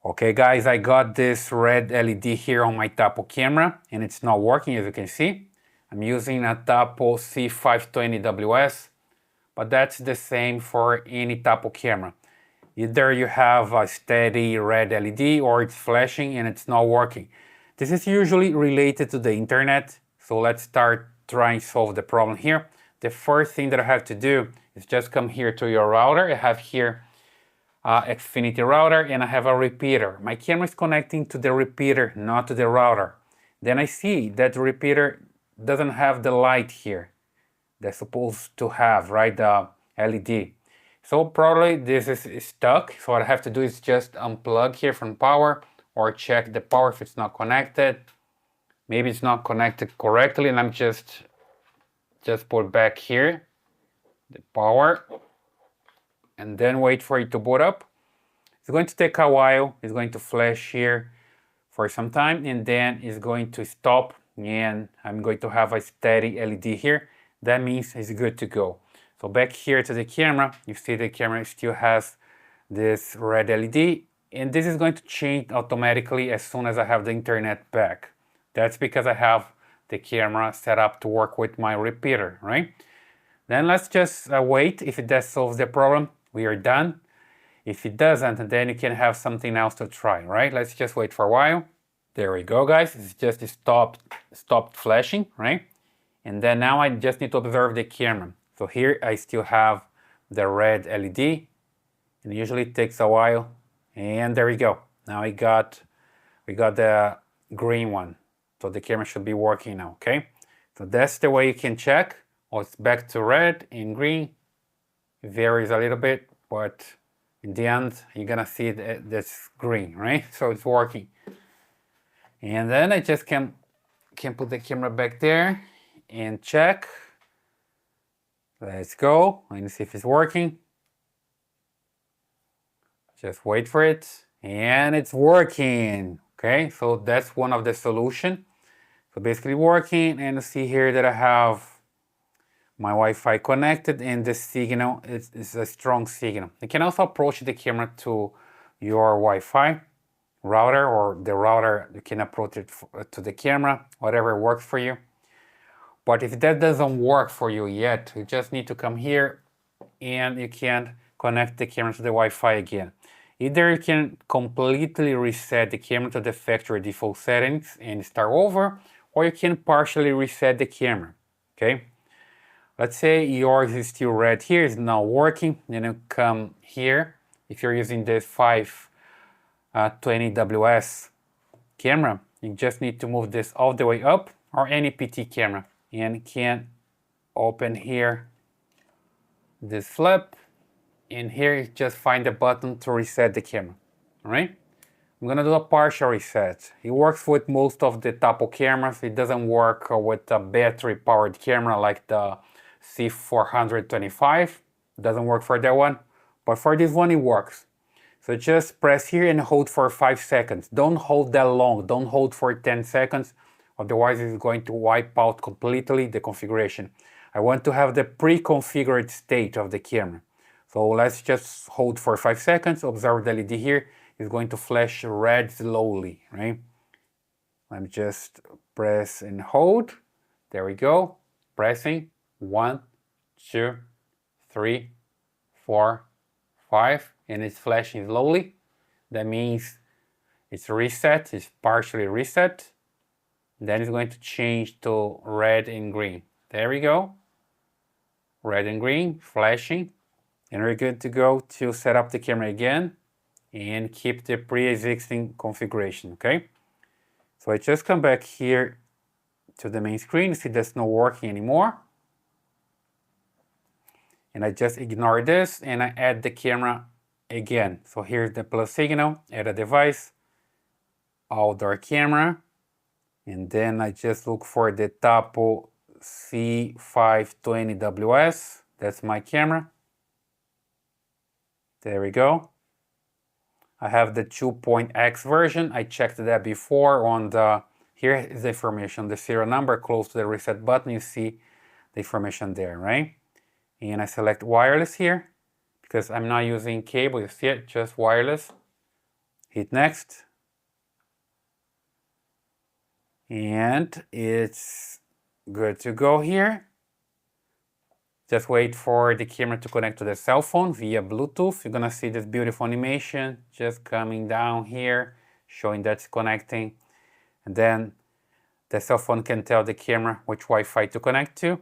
Okay guys, I got this red LED here on my Tapo camera and it's not working, as you can see. I'm using a Tapo C520WS, but that's the same for any Tapo camera. Either you have a steady red LED or it's flashing and it's not working. This is usually related to the internet, so let's start trying to solve the problem here. The first thing that I have to do is just come here to your router. I have here Xfinity router and I have a repeater. My camera is connecting to the repeater, not to the router. Then I see that the repeater doesn't have the light here that's supposed to have, right, the LED. So probably this is stuck. So what I have to do is just unplug here from power or check the power if it's not connected. Maybe it's not connected correctly and I'm just put back here the power and then wait for it to boot up. It's going to take a while. It's going to flash here for some time and then it's going to stop and I'm going to have a steady LED here. That means it's good to go. So back here to the camera, you see the camera still has this red LED and this is going to change automatically as soon as I have the internet back. That's because I have the camera set up to work with my repeater, right? Then let's just wait. If it does solve the problem, we are done. If it doesn't, then you can have something else to try, right? Let's just wait for a while. There we go, guys. It's just stopped flashing, right? And then now I just need to observe the camera. So here I still have the red LED, and usually it takes a while. And there we go. Now we got the green one. So the camera should be working now, okay? So that's the way you can check. Oh, it's back to red and green. It varies a little bit, but in the end, you're gonna see that's green, right? So it's working. And then I just can put the camera back there and check. Let's go and see if it's working. Just wait for it and it's working. Okay, so that's one of the solution. So basically working, and you see here that I have my Wi-Fi connected and the signal is a strong signal. You can also approach the camera to your Wi-Fi router, or the router, you can approach it to the camera, whatever works for you. But if that doesn't work for you yet, you just need to come here and you can connect the camera to the Wi-Fi again. Either you can completely reset the camera to the factory default settings and start over, or you can partially reset the camera, okay? Let's say yours is still red here, it's not working, then you come here. If you're using this 520WS camera, you just need to move this all the way up, or any PT camera, and can open here this flap, and here you just find the button to reset the camera. All right, I'm gonna do a partial reset. It works with most of the Tapo cameras. It doesn't work with a battery powered camera like the C425. It doesn't work for that one, but for this one it works. So just press here and hold for 5 seconds. Don't hold that long, don't hold for 10 seconds, otherwise it's going to wipe out completely the configuration. I want to have the pre-configured state of the camera. So let's just hold for 5 seconds, observe the LED here, it's going to flash red slowly, right? Let me just press and hold, there we go, pressing, 1, 2, 3, 4, 5, and it's flashing slowly. That means it's reset, it's partially reset. Then it's going to change to red and green. There we go. Red and green, flashing. And we're good to go to set up the camera again and keep the pre-existing configuration, okay? So I just come back here to the main screen, see that's not working anymore. And I just ignore this and I add the camera again. So here's the plus signal, add a device, outdoor camera, and then I just look for the Tapo C520WS. That's my camera. There we go. I have the 2.x version. I checked that before on the, here is the information, the serial number close to the reset button. You see the information there, right? And I select wireless here because I'm not using cable, you see it, just wireless. Hit next. And it's good to go here. Just wait for the camera to connect to the cell phone via Bluetooth. You're gonna see this beautiful animation just coming down here, showing that's connecting. And then the cell phone can tell the camera which Wi-Fi to connect to.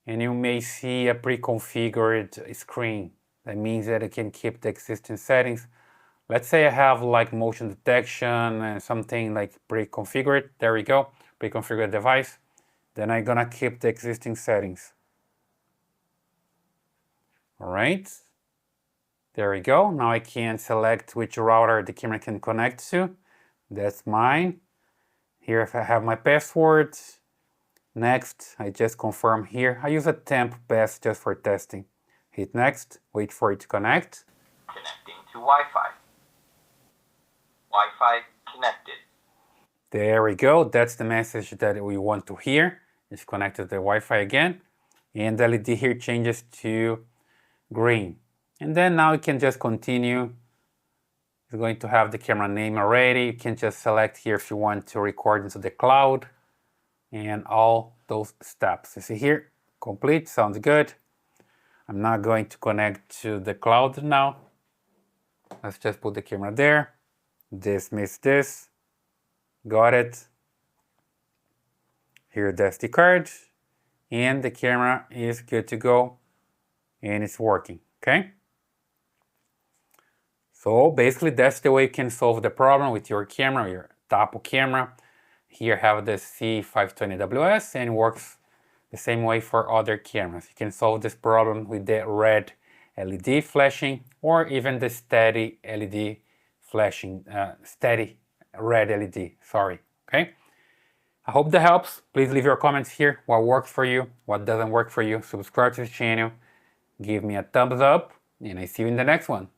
And you may see a pre-configured screen. That means that it can keep the existing settings. Let's say I have like motion detection and something like pre-configured. There we go, pre-configured device. Then I'm gonna keep the existing settings. All right, there we go. Now I can select which router the camera can connect to. That's mine. Here if I have my password. Next, I just confirm here. I use a temp pass just for testing. Hit next, wait for it to connect. Connecting to Wi-Fi. Wi-Fi connected. There we go. That's the message that we want to hear. It's connected to the Wi-Fi again. And the LED here changes to green. And then now you can just continue. It's going to have the camera name already. You can just select here if you want to record into the cloud and all those steps. You see here, complete, sounds good. I'm not going to connect to the cloud now. Let's just put the camera there. Dismiss this. Got it. Here the SD card. And the camera is good to go. And it's working, okay? So basically that's the way you can solve the problem with your camera, your Tapo camera. Here I have the C520WS and it works the same way for other cameras. You can solve this problem with the red LED flashing or even the steady LED flashing, steady red LED, sorry, okay? I hope that helps. Please leave your comments here, what works for you, what doesn't work for you. Subscribe to the channel, give me a thumbs up, and I see you in the next one.